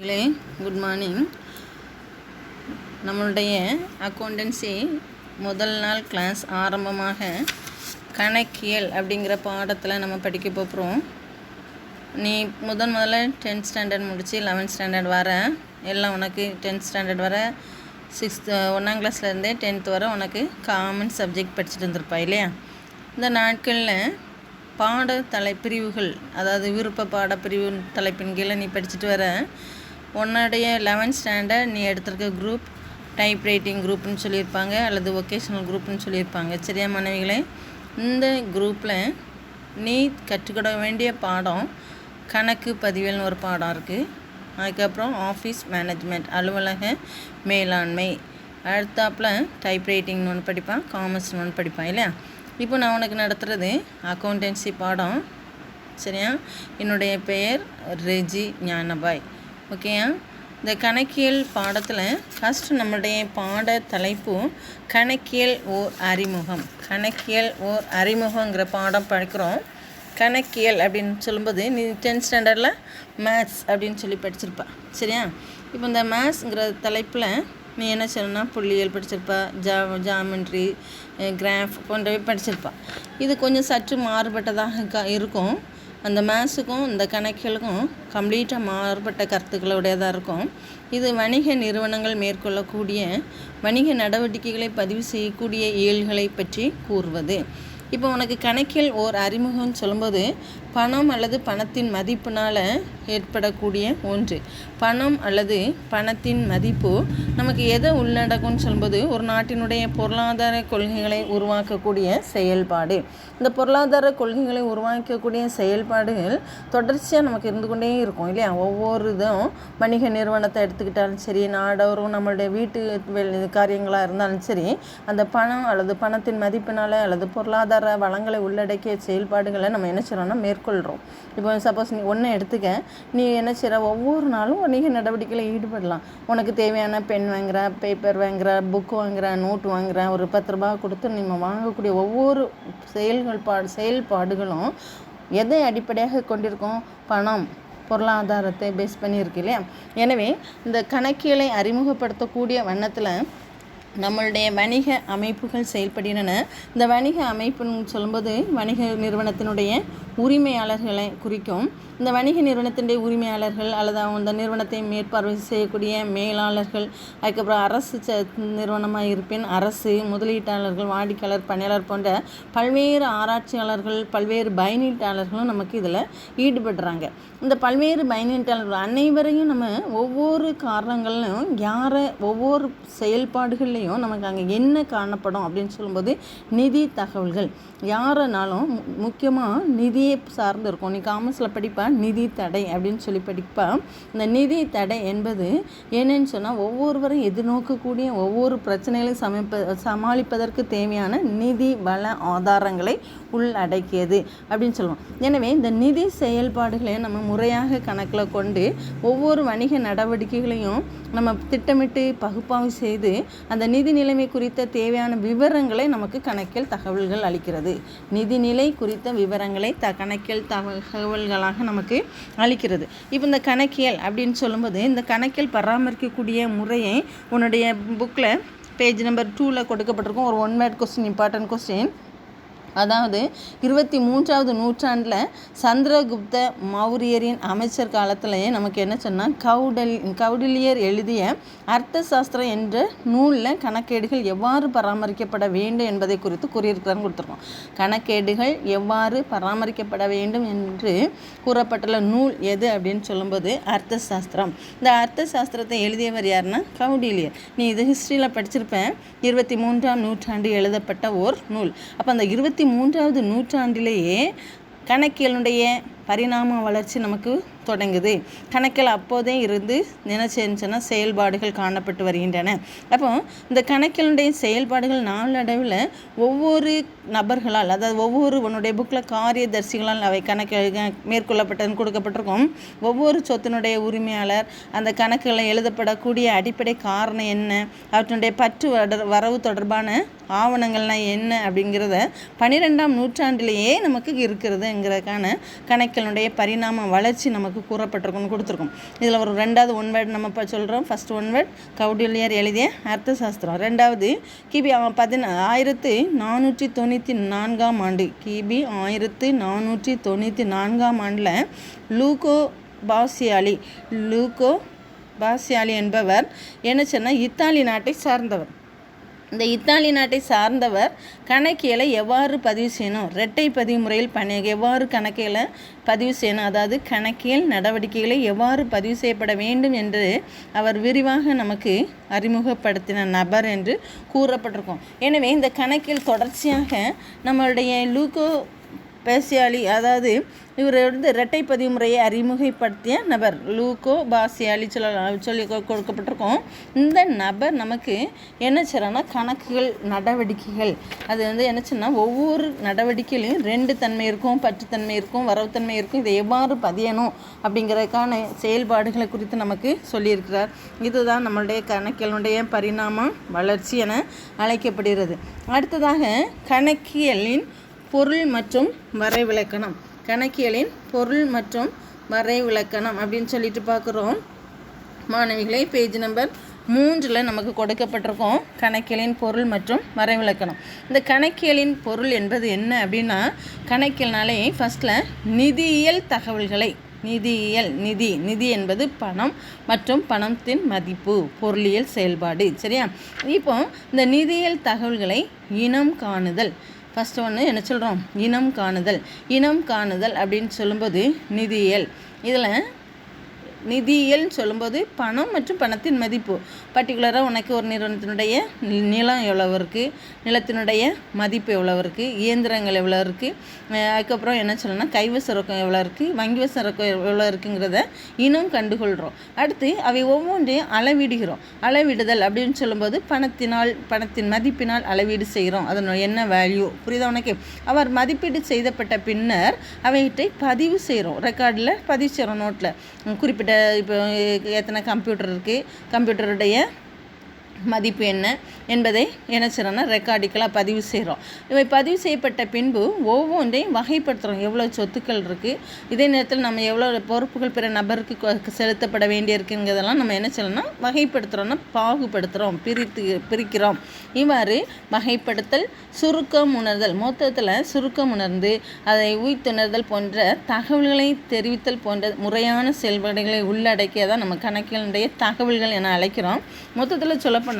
Good morning. நம்மளுடைய accountancy முதல் நாள் கிளாஸ் ஆரம்பமாக கணக்கியல் அப்படிங்கிற பாடத்தில் நம்ம படிக்க போகிறோம். நீ முதல்ல 10th ஸ்டாண்டர்ட் முடித்து 11th ஸ்டாண்டர்ட் வர எல்லாம் உனக்கு 10th ஸ்டாண்டர்ட் வர 1ஆம் கிளாஸ்லேருந்தே 10th வர உனக்கு காமன் சப்ஜெக்ட் படிச்சுட்டு வந்திருப்பா இல்லையா? இந்த நாட்களில் பாட தலைப்பிரிவுகள், அதாவது விருப்ப பாட பிரிவு தலைப்பின் கீழே நீ படிச்சுட்டு வர உன்னுடைய 11th ஸ்டாண்டர்ட் நீ எடுத்திருக்க குரூப் டைப் ரைட்டிங் குரூப்னு சொல்லியிருப்பாங்க, அல்லது வொக்கேஷனல் குரூப்னு சொல்லியிருப்பாங்க. சரியா மாணவிகளே? இந்த குரூப்பில் நீ கற்றுக்கிட வேண்டிய பாடம் கணக்கு பதிவியல்னு ஒரு பாடம் இருக்குது. அதுக்கப்புறம் ஆஃபீஸ் மேனேஜ்மெண்ட், அலுவலக மேலாண்மை, அடுத்தாப்பில் டைப் ரைட்டிங்னு ஒன்று படிப்பான், காமர்ஸ்னு ஒன்று படிப்பான் இல்லையா? இப்போ நான் உனக்கு நடத்துகிறது அக்கௌண்டன்சி பாடம். சரியா? என்னுடைய பெயர் ரெஜி ஞானபாய். ஓகேயா? இந்த கணக்கியல் பாடத்தில் ஃபஸ்ட்டு நம்மளுடைய பாட தலைப்பு கணக்கியல் ஓர் அறிமுகம். கணக்கியல் ஓர் அறிமுகங்கிற பாடம் படிக்கிறோம். கணக்கியல் அப்படின்னு சொல்லும்போது நீ 10th ஸ்டாண்டர்டில் மேத்ஸ் அப்படின்னு சொல்லி படிச்சிருப்பா. சரியா? இப்போ இந்த மேத்ஸுங்கிற தலைப்பில் நீ என்ன சொல்லணும்னா புள்ளியியல் படிச்சிருப்பா, ஜாமெண்ட்ரி, கிராஃப் போன்றவை படிச்சிருப்பா. இது கொஞ்சம் சற்று மாறுபட்டதாக இருக்கும். அந்த மேத்ஸுக்கும் இந்த கணக்கியலுக்கும் கம்ப்ளீட்டாக மாறுபட்ட கருத்துக்களுடையதாக இருக்கும். இது வணிக நிறுவனங்கள் மேற்கொள்ளக்கூடிய வணிக நடவடிக்கைகளை பதிவு செய்யக்கூடிய இயல்களை பற்றி கூறுவது. இப்போ உனக்கு கணக்கியல் ஓர் அறிமுகம்னு சொல்லும்போது பணம் அல்லது பணத்தின் மதிப்பினால் ஏற்படக்கூடிய ஒன்று. பணம் அல்லது பணத்தின் மதிப்பு நமக்கு எதை உள்ளடக்கும்னு சொல்லும்போது ஒரு நாட்டினுடைய பொருளாதார கொள்கைகளை உருவாக்கக்கூடிய செயல்பாடு. இந்த பொருளாதார கொள்கைகளை உருவாக்கக்கூடிய செயல்பாடுகள் தொடர்ச்சியாக நமக்கு இருந்து கொண்டே இருக்கும் இல்லையா? ஒவ்வொரு இதுவும் வணிக நிறுவனத்தை எடுத்துக்கிட்டாலும் சரி, நாடோறும் நம்மளுடைய வீட்டு காரியங்களாக இருந்தாலும் சரி, அந்த பணம் அல்லது பணத்தின் மதிப்பினால் அல்லது பொருளாதார வளங்களை உள்ளடக்கிய செயல்பாடுகளை நம்ம என்ன செய்யறோம்னா மேற்கொள்கிறோம். இப்போ சப்போஸ் நீ ஒன்றை எடுத்துக்க, நீ என்ன செய்கிற, ஒவ்வொரு நாளும் வணிக நடவடிக்கையில் ஈடுபடலாம். உனக்கு தேவையான பென் வாங்குற, பேப்பர் வாங்குற, புக்கு வாங்குற, நோட்டு வாங்குற, ஒரு 10 ரூபா கொடுத்து நம்ம வாங்கக்கூடிய ஒவ்வொரு செயல்பாடுகளும் எதை அடிப்படையாக கொண்டிருக்கோம்? பணம், பொருளாதாரத்தை பேஸ் பண்ணியிருக்கு இல்லையா? எனவே இந்த கணக்கியலை அறிமுகப்படுத்தக்கூடிய வண்ணத்தில் நம்மளுடைய வணிக அமைப்புகள் செயல்படுகின்றன. இந்த வணிக அமைப்புன்னு சொல்லும்போது வணிக நிறுவனத்தினுடைய உரிமையாளர்களை குறிக்கும். இந்த வணிக நிறுவனத்தினுடைய உரிமையாளர்கள் அல்லது அந்த நிறுவனத்தை மேற்பார்வை செய்யக்கூடிய மேலாளர்கள், அதுக்கப்புறம் அரசு நிறுவனமாக இருப்பின் அரசு, முதலீட்டாளர்கள், வாடிக்கையாளர், பணியாளர் போன்ற பல்வேறு ஆராய்ச்சியாளர்கள், பல்வேறு பயனீட்டாளர்களும் நமக்கு இதில் ஈடுபடுறாங்க. இந்த பல்வேறு பயனீட்டாளர்கள் அனைவரையும் நம்ம ஒவ்வொரு காரணங்கள்லையும் ஒவ்வொரு செயல்பாடுகள்லையும் நமக்கு அங்கே என்ன காணப்படும் அப்படின்னு சொல்லும்போது நிதி தகவல்கள். யாருனாலும் முக்கியமாக நிதியை சார்ந்து இருக்கும். நீ காமர்ஸில் படிப்பா நிதி தடை அப்படின்னு சொல்லி படிப்பா. இந்த நிதி தடை என்பது என்னன்னு சொன்னால் ஒவ்வொருவரும் எதிர்நோக்கக்கூடிய ஒவ்வொரு பிரச்சனைகளையும் சமாளிப்பதற்கு தேவையான நிதி வள ஆதாரங்களை உள்ளடக்கியது அப்படின்னு சொல்லுவோம். எனவே இந்த நிதி செயல்பாடுகளை நம்ம முறையாக கணக்கில் கொண்டு ஒவ்வொரு வணிக நடவடிக்கைகளையும் நம்ம திட்டமிட்டு பகுப்பாய்வு செய்து அந்த நிதி நிலைமை குறித்த தேவையான விவரங்களை நமக்கு கணக்கியல் தகவல்கள் அளிக்கிறது. நிதிநிலை குறித்த விவரங்களை கணக்கியல் தகவல்களாக நமக்கு அளிக்கிறது. இப்போ இந்த கணக்கியல் அப்படின்னு சொல்லும்போது இந்த கணக்கியல் பராமரிக்கக்கூடிய முறையை உன்னுடைய புக்கில் பேஜ் நம்பர் 2ல் கொடுக்கப்பட்டிருக்கும். ஒரு 1 வேர்ட் கொஸ்டின், இம்பார்ட்டன்ட் கொஸ்டின். அதாவது 23ஆவது நூற்றாண்டில் சந்திரகுப்த மௌரியரின் அமைச்சர் காலத்திலேயே நமக்கு என்ன சொன்னால் கௌடில்யர் எழுதிய அர்த்த சாஸ்திரம் என்ற நூலில் கணக்கேடுகள் எவ்வாறு பராமரிக்கப்பட வேண்டும் என்பதை குறித்து கூறியிருக்கிறான்னு கொடுத்துருக்கோம். கணக்கேடுகள் எவ்வாறு பராமரிக்கப்பட வேண்டும் என்று கூறப்பட்டுள்ள நூல் எது அப்படின்னு சொல்லும்போது அர்த்த சாஸ்திரம். இந்த அர்த்த சாஸ்திரத்தை எழுதியவர் யாருன்னா கௌடில்யர். நீ இது ஹிஸ்ட்ரியில் படிச்சிருப்பேன். 23ஆம் நூற்றாண்டு எழுதப்பட்ட ஓர் நூல். அப்போ அந்த 23ஆவது நூற்றாண்டிலேயே கணக்கியலுடைய பரிணாம வளர்ச்சி நமக்கு தொடங்குது. கணக்கில் அப்போதே இருந்து நினைச்சேன்னா செயல்பாடுகள் காணப்பட்டு வருகின்றன. அப்போ இந்த கணக்கியலுடைய செயல்பாடுகள் நாளடைவில் ஒவ்வொரு நபர்களால், அதாவது ஒவ்வொரு உன்னுடைய புக்கில் காரியதர்சிகளால் அவை கணக்கு மேற்கொள்ளப்பட்டதுன்னு கொடுக்கப்பட்டிருக்கும். ஒவ்வொரு சொத்தினுடைய உரிமையாளர், அந்த கணக்குகளில் எழுதப்படக்கூடிய அடிப்படை காரணம் என்ன, அவற்றினுடைய பற்று வரவு தொடர்பான ஆவணங்கள்லாம் என்ன அப்படிங்கிறத 12ஆம் நூற்றாண்டிலேயே நமக்கு இருக்கிறதுங்கிறதுக்கான கணக்கு கணக்கியலுடைய பரிணாம வளர்ச்சி நமக்கு கூறப்பட்டிருக்குன்னு கொடுத்துருக்கோம். இதில் ஒரு 2வது ஒன் வேர்டு நம்ம இப்போ சொல்கிறோம். ஃபஸ்ட் ஒன் வேர்ட் கௌடில்யர் எழுதிய அர்த்த சாஸ்திரம். 2வது கிபி 1494 ஆண்டு, கிபி 1494 ஆண்டில் லூகோ பாசியாலி என்பவர் என்ன சொன்னால் இத்தாலி நாட்டை சார்ந்தவர். இந்த இத்தாலி நாட்டை சார்ந்தவர் கணக்கியலை எவ்வாறு பதிவு செய்யணும், இரட்டை பதிவு முறையில் எவ்வாறு கணக்கியலை பதிவு செய்யணும், அதாவது கணக்கியல் நடவடிக்கைகளை எவ்வாறு பதிவு செய்யப்பட வேண்டும் என்று அவர் விரிவாக நமக்கு அறிமுகப்படுத்தின நபர் என்று கூறப்பட்டிருக்கும். எனவே இந்த கணக்கியல் தொடர்ச்சியாக நம்மளுடைய லூகோ பாசியாலி, அதாவது இவர் இரட்டை பதிவு முறையை அறிமுகப்படுத்திய நபர் லூகோ பாசியாலி சொல்லி கொடுக்கப்பட்டிருக்கோம். இந்த நபர் நமக்கு என்ன செய்யறான்னா கணக்குகள் நடவடிக்கைகள் அது என்ன சொன்னால் ஒவ்வொரு நடவடிக்கையிலையும் 2 தன்மை இருக்கும், பற்றுத்தன்மை இருக்கும், வரவுத்தன்மை இருக்கும். இதை எவ்வாறு பதியணும் அப்படிங்கிறதுக்கான செயல்பாடுகளை குறித்து நமக்கு சொல்லியிருக்கிறார். இதுதான் நம்மளுடைய கணக்கியலுடைய பரிணாம வளர்ச்சி என அழைக்கப்படுகிறது. அடுத்ததாக கணக்கியலின் பொருள் மற்றும் வரைவிலக்கணம். கணக்கியலின் பொருள் மற்றும் வரைவிலக்கணம் அப்படின்னு சொல்லிட்டு பார்க்குறோம். மாணவிகளே, பேஜ் நம்பர் 3 நமக்கு கொடுக்கப்பட்டிருக்கோம் கணக்கியலின் பொருள் மற்றும் வரைவிலக்கணம். இந்த கணக்கியலின் பொருள் என்பது என்ன அப்படின்னா, கணக்கியல்னாலே ஃபஸ்ட்டில் நிதியியல் தகவல்களை, நிதி என்பது பணம் மற்றும் பணத்தின் மதிப்பு, பொருளியல் செயல்பாடு. சரியா? இப்போ இந்த நிதியியல் தகவல்களை இனம் காணுதல். ஃபஸ்ட்டு ஒன்று என்ன சொல்கிறோம், இனம் காணுதல் அப்படின்னு சொல்லும்போது நிதியியல். இதில் நிதியியல்னு சொல்லும்போது பணம் மற்றும் பணத்தின் மதிப்பு. பர்டிகுலராக உனக்கு ஒரு நிறுவனத்தினுடைய நிலம் எவ்வளவு இருக்குது, நிலத்தினுடைய மதிப்பு எவ்வளோ இருக்குது, இயந்திரங்கள் எவ்வளோ இருக்குது, அதுக்கப்புறம் என்ன சொல்லணும்னா கைவச ரொக்கம் எவ்வளோ இருக்குது, வங்கிவச ரொக்கம் எவ்வளோ இருக்குங்கிறத இனம் கண்டுகொள்கிறோம். அடுத்து அவை ஒவ்வொன்றையும் அளவிடுகிறோம். அளவிடுதல் அப்படின்னு சொல்லும்போது பணத்தின் மதிப்பினால் அளவீடு செய்கிறோம். அதனோட என்ன வேல்யூ புரியுதா உனக்கு. அவர் மதிப்பீடு செய்யப்பட்ட பின்னர் அவைகிட்ட பதிவு செய்கிறோம், ரெக்கார்டில் பதிவு செய்கிறோம், நோட்டில். குறிப்பிட்ட இப்போ எத்தனை கம்ப்யூட்டர் இருக்குது, கம்ப்யூட்டருடைய மதிப்பு என்ன என்பதை என்ன செய்கிறோன்னா ரெக்கார்டிக்கலாக பதிவு செய்கிறோம். இவை பதிவு செய்யப்பட்ட பின்பு ஒவ்வொன்றையும் வகைப்படுத்துகிறோம். எவ்வளோ சொத்துக்கள் இருக்குது, இதே நேரத்தில் நம்ம எவ்வளோ பொறுப்புகள் பிற நபருக்கு செலுத்தப்பட வேண்டியிருக்குங்கிறதெல்லாம் நம்ம என்ன செய்யணும்னா வகைப்படுத்துகிறோன்னா பாகுபடுத்துகிறோம், பிரிக்கிறோம். இவ்வாறு வகைப்படுத்தல், சுருக்கம் உணர்தல், மொத்தத்தில் சுருக்கம் உணர்ந்து அதை உய்த்துணர்தல் போன்ற தகவல்களை தெரிவித்தல் போன்ற முறையான செயல்பாடுகளை உள்ளடக்கியதான் நம்ம கணக்கியலுடைய தகவல்கள் என அழைக்கிறோம். மொத்தத்தில் சொல்லப்போனால்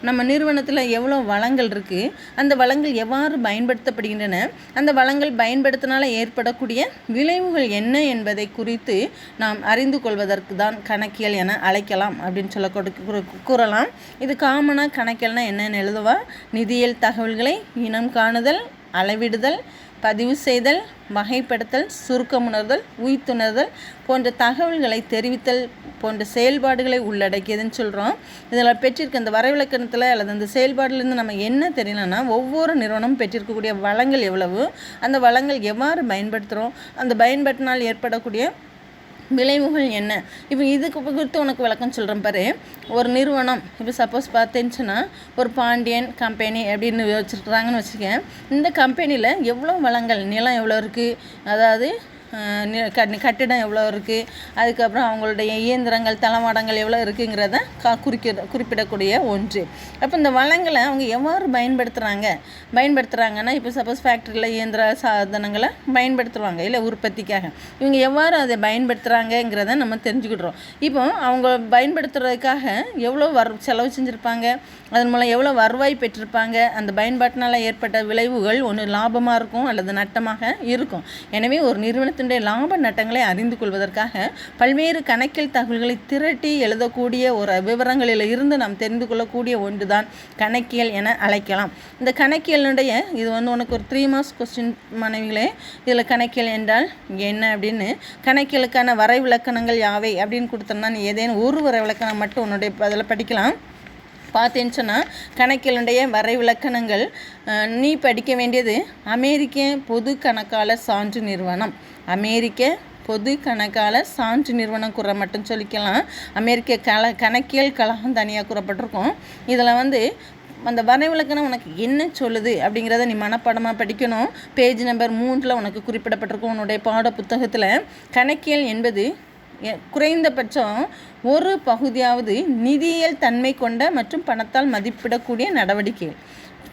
நம்ம நிறுவனத்தில் எவ்வளோ வளங்கள் இருக்குது, அந்த வளங்கள் எவ்வாறு பயன்படுத்தப்படுகின்றன, அந்த வளங்கள் பயன்படுத்தினால ஏற்படக்கூடிய விளைவுகள் என்ன என்பதை குறித்து நாம் அறிந்து கொள்வதற்கு தான் கணக்கியல் என அழைக்கலாம் அப்படின்னு சொல்ல கூறலாம். இது காமனாக கணக்கியல்னா என்னென்னு எழுதுவா, நிதியியல் தகவல்களை இனம் காணுதல், அளவிடுதல், பதிவு செய்தல், வகைப்படுத்தல், சுருக்கமுணர்தல், உய்த்துணர்தல் போன்ற தகவல்களை தெரிவித்தல் போன்ற செயல்பாடுகளை உள்ளடக்கியதுன்னு சொல்கிறோம். இதில் பெற்றிருக்க இந்த வரைவிலக்கணத்தில் அல்லது அந்த செயல்பாடுலேருந்து நம்ம என்ன தெரியலன்னா, ஒவ்வொரு நிறுவனமும் பெற்றிருக்கக்கூடிய வளங்கள் எவ்வளவு, அந்த வளங்கள் எவ்வாறு பயன்படுத்துகிறோம், அந்த பயன்பாட்டினால் ஏற்படக்கூடிய விளைவுகள் என்ன. இப்போ இதுக்கு குறித்து உனக்கு விளக்கம் சொல்கிறேன் பாரு. ஒரு நிறுவனம் இப்போ சப்போஸ் பார்த்தேன்னுச்சுன்னா ஒரு பாண்டியன் கம்பெனி அப்படின்னு வச்சுருக்குறாங்கன்னு வச்சுக்கேன். இந்த கம்பெனியில் எவ்வளோ வளங்கள், நிலம் எவ்வளோ இருக்குது, அதாவது கட்டிடம் எவ்வளோ இருக்குது, அதுக்கப்புறம் அவங்களுடைய இயந்திரங்கள் தளவாடங்கள் எவ்வளோ இருக்குங்கிறத குறிப்பிடக்கூடிய ஒன்று. அப்போ இந்த வளங்களை அவங்க எவ்வாறு பயன்படுத்துகிறாங்கன்னா இப்போ சப்போஸ் ஃபேக்ட்ரியில் இயந்திர சாதனங்களை பயன்படுத்துவாங்க இல்லை உற்பத்திக்காக. இவங்க எவ்வாறு அதை பயன்படுத்துகிறாங்கங்கிறத நம்ம தெரிஞ்சுக்கிடுறோம். இப்போ அவங்க பயன்படுத்துறதுக்காக எவ்வளோ செலவு செஞ்சுருப்பாங்க, அதன் மூலம் எவ்வளோ வருவாய் பெற்றிருப்பாங்க, அந்த பயன்பாட்டினால் ஏற்பட்ட விளைவுகள் ஒன்று லாபமாக இருக்கும் அல்லது நட்டமாக இருக்கும். எனவே ஒரு நிறுவனத்தினுடைய லாப நட்டங்களை அறிந்து கொள்வதற்காக பல்வேறு கணக்கியல் தகவல்களை திரட்டி எழுதக்கூடிய ஒரு விவரங்களில் இருந்து நாம் தெரிந்து கொள்ளக்கூடிய ஒன்று தான் கணக்கியல் என அழைக்கலாம். இந்த கணக்கியலுடைய இது உனக்கு ஒரு 3 மார்க்ஸ் கொஸ்டின் மாணவிகளே. இதில் கணக்கியல் என்றால் என்ன அப்படின்னு, கணக்கியலுக்கான வரைவிலக்கணங்கள் யாவை அப்படின்னு கொடுத்தோம்னா நீ ஏதேனும் ஒரு வரைவிலக்கணம் மட்டும் உன்னுடைய அதில் படிக்கலாம். பார்த்தேன்னு சொன்னால் கணக்கியலுடைய வரைவிலக்கணங்கள் நீ படிக்க வேண்டியது அமெரிக்க பொது கணக்காளர் சான்று நிறுவனம். அமெரிக்க பொது கணக்காளர் சான்று நிறுவனம் கூற மட்டும் சொல்லிக்கலாம். அமெரிக்க கணக்கியல் கழகம் தனியாக கூறப்பட்டிருக்கும். இதில் அந்த வரைவிலக்கணம் உனக்கு என்ன சொல்லுது அப்படிங்கிறத நீ மனப்பாடமாக படிக்கணும். பேஜ் நம்பர் 3 உனக்கு குறிப்பிடப்பட்டிருக்கும் உன்னுடைய பாட புத்தகத்தில். கணக்கியல் என்பது குறைந்தபட்சம் ஒரு பகுதியாவது நிதியியல் தன்மை கொண்ட மற்றும் பணத்தால் மதிப்பிடக்கூடிய நடவடிக்கைகள்.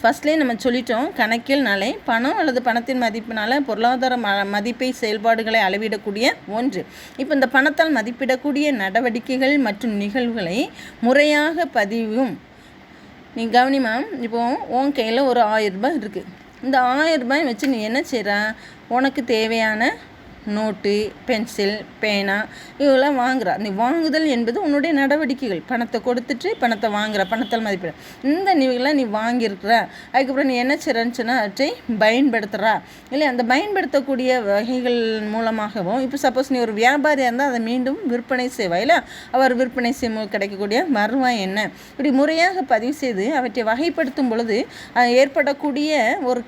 ஃபஸ்ட்லேயே நம்ம சொல்லிட்டோம், கணக்கியல்னாலே பணம் அல்லது பணத்தின் மதிப்பினால் பொருளாதார மதிப்பை செயல்பாடுகளை அளவிடக்கூடிய ஒன்று. இப்போ இந்த பணத்தால் மதிப்பிடக்கூடிய நடவடிக்கைகள் மற்றும் நிகழ்வுகளை முறையாக பதிவும். நீ கவனிமா, இப்போது உன் கையில் ஒரு 1000 ரூபாய் இருக்குது. இந்த 1000 ரூபாய் வச்சு நீ என்ன செய்கிற, உனக்கு தேவையான நோட்டு, பென்சில், பேனா இவெல்லாம் வாங்குறா. நீ வாங்குதல் என்பது உன்னுடைய நடவடிக்கைகள். பணத்தை கொடுத்துட்டு பணத்தை வாங்குற, பணத்தால் மதிப்பிட. இந்த நிகழ்வுகளை நீ வாங்கியிருக்கிற. அதுக்கப்புறம் நீ என்ன செய்றன்னு சொன்னால் அவற்றை பயன்படுத்துகிறா இல்லை. அந்த பயன்படுத்தக்கூடிய வகைகள் மூலமாகவும், இப்போ சப்போஸ் நீ ஒரு வியாபாரியாக இருந்தால் அதை மீண்டும் விற்பனை செய்வா இல்லை. அவர் விற்பனை செய்யும் கிடைக்கக்கூடிய வருவாய் என்ன, இப்படி முறையாக பதிவு செய்து அவற்றை வகைப்படுத்தும் பொழுது ஏற்படக்கூடிய ஒரு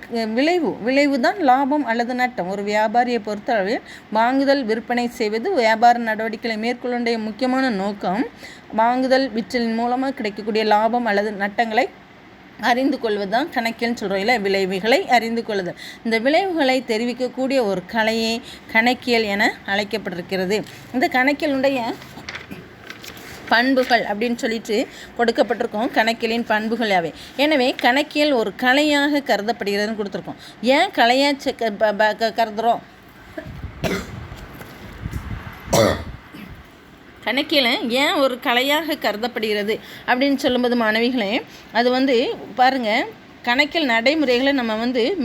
விளைவு தான் லாபம் அல்லது நட்டம். ஒரு வியாபாரியை பொறுத்தளவில் வாங்குதல் விற்பனை செய்வது வியாபார நடவடிக்கைகளை மேற்கொள்ள முக்கியமான நோக்கம் வாங்குதல் விற்றலின் மூலமாக கிடைக்கக்கூடிய லாபம் அல்லது நட்டங்களை அறிந்து கொள்வதுதான் கணக்கியல்னு சொல்கிறோம் இல்லை. விளைவுகளை அறிந்து கொள்ளுதல். இந்த விளைவுகளை தெரிவிக்கக்கூடிய ஒரு கலையே கணக்கியல் என அழைக்கப்பட்டிருக்கிறது. இந்த கணக்கியலுடைய பண்புகள் அப்படின்னு சொல்லிட்டு கொடுக்கப்பட்டிருக்கோம். கணக்கியலின் பண்புகள் யாவை. எனவே கணக்கியல் ஒரு கலையாக கருதப்படுகிறதுன்னு கொடுத்துருக்கோம். ஏன் கலையாக கருதுகிறோம்? கணக்கில் ஏன் ஒரு கலையாக கருதப்படுகிறது அப்படின்னு சொல்லும்போது மாணவிகளே, அது பாருங்கள், கணக்கியல் நடைமுறைகளை நம்ம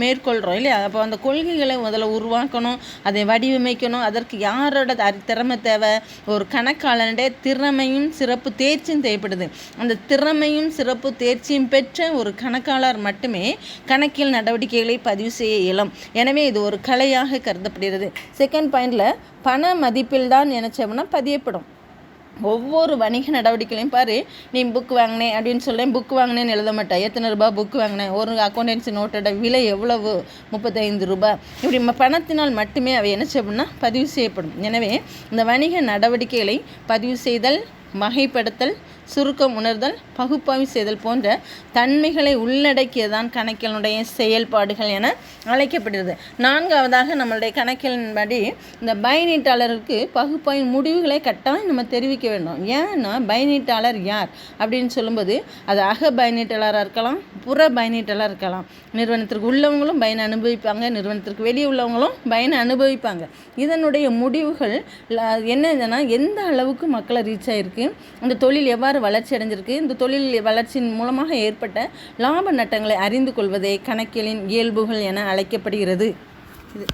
மேற்கொள்கிறோம் இல்லையா. அப்போ அந்த கொள்கைகளை முதல்ல உருவாக்கணும், அதை வடிவமைக்கணும். அதற்கு யாரோட திறமை தேவை? ஒரு கணக்காளனுடைய திறமையும் சிறப்பு தேர்ச்சியும் தேவைப்படுது. அந்த திறமையும் சிறப்பு தேர்ச்சியும் பெற்ற ஒரு கணக்காளர் மட்டுமே கணக்கியல் நடவடிக்கைகளை பதிவு செய்ய இயலும். எனவே இது ஒரு கலையாக கருதப்படுகிறது. செகண்ட் பாயிண்டில் பண மதிப்பில் தான் நினைச்சோம்னா பதியப்படும். ஒவ்வொரு வணிக நடவடிக்கைகளையும் பாரு, நீ புக் வாங்கினேன் அப்படின்னு சொல்கிறேன், புக் வாங்கினேன்னு எழுத மாட்டேன். எத்தனை ரூபா புக் வாங்கினேன், ஒரு அக்கௌண்டன்சி நோட்டோட விலை எவ்வளவு, 35 ரூபாய். இப்படி பணத்தினால் மட்டுமே அவை என்ன செய்யப்படும்னா பதிவு செய்யப்படும். எனவே இந்த வணிக நடவடிக்கைகளை பதிவு செய்தல், வகைப்படுத்தல், சுருக்கம் உணர்தல், பகுப்பாய்வு செய்தல் போன்ற தன்மைகளை உள்ளடக்கியதான் கணக்கியலுடைய செயல்பாடுகள் என அழைக்கப்படுகிறது. 4வதாக நம்மளுடைய கணக்கியலின்படி இந்த பயனீட்டாளருக்கு பகுப்பாய்வு முடிவுகளை கட்டாயம் நம்ம தெரிவிக்க வேண்டும். ஏன்னா பயனீட்டாளர் யார் அப்படின்னு சொல்லும்போது அது அக பயனீட்டாளராக இருக்கலாம், புற பயனீட்டாளராக இருக்கலாம். நிறுவனத்திற்கு உள்ளவங்களும் பயனை அனுபவிப்பாங்க, நிறுவனத்திற்கு வெளியே உள்ளவங்களும் பயனை அனுபவிப்பாங்க. இதனுடைய முடிவுகள் என்னதுன்னா எந்த அளவுக்கு மக்களை ரீச் ஆகிருக்கு, அந்த தொழில் எவ்வாறு வளர்ச்சி அடைஞ்சிருக்கு, இந்த தொழில் வளர்ச்சியின் மூலமாக ஏற்பட்ட லாப நட்டங்களை அறிந்து கொள்வதே கணக்கியலின் இயல்புகள் என அழைக்கப்படுகிறது. இது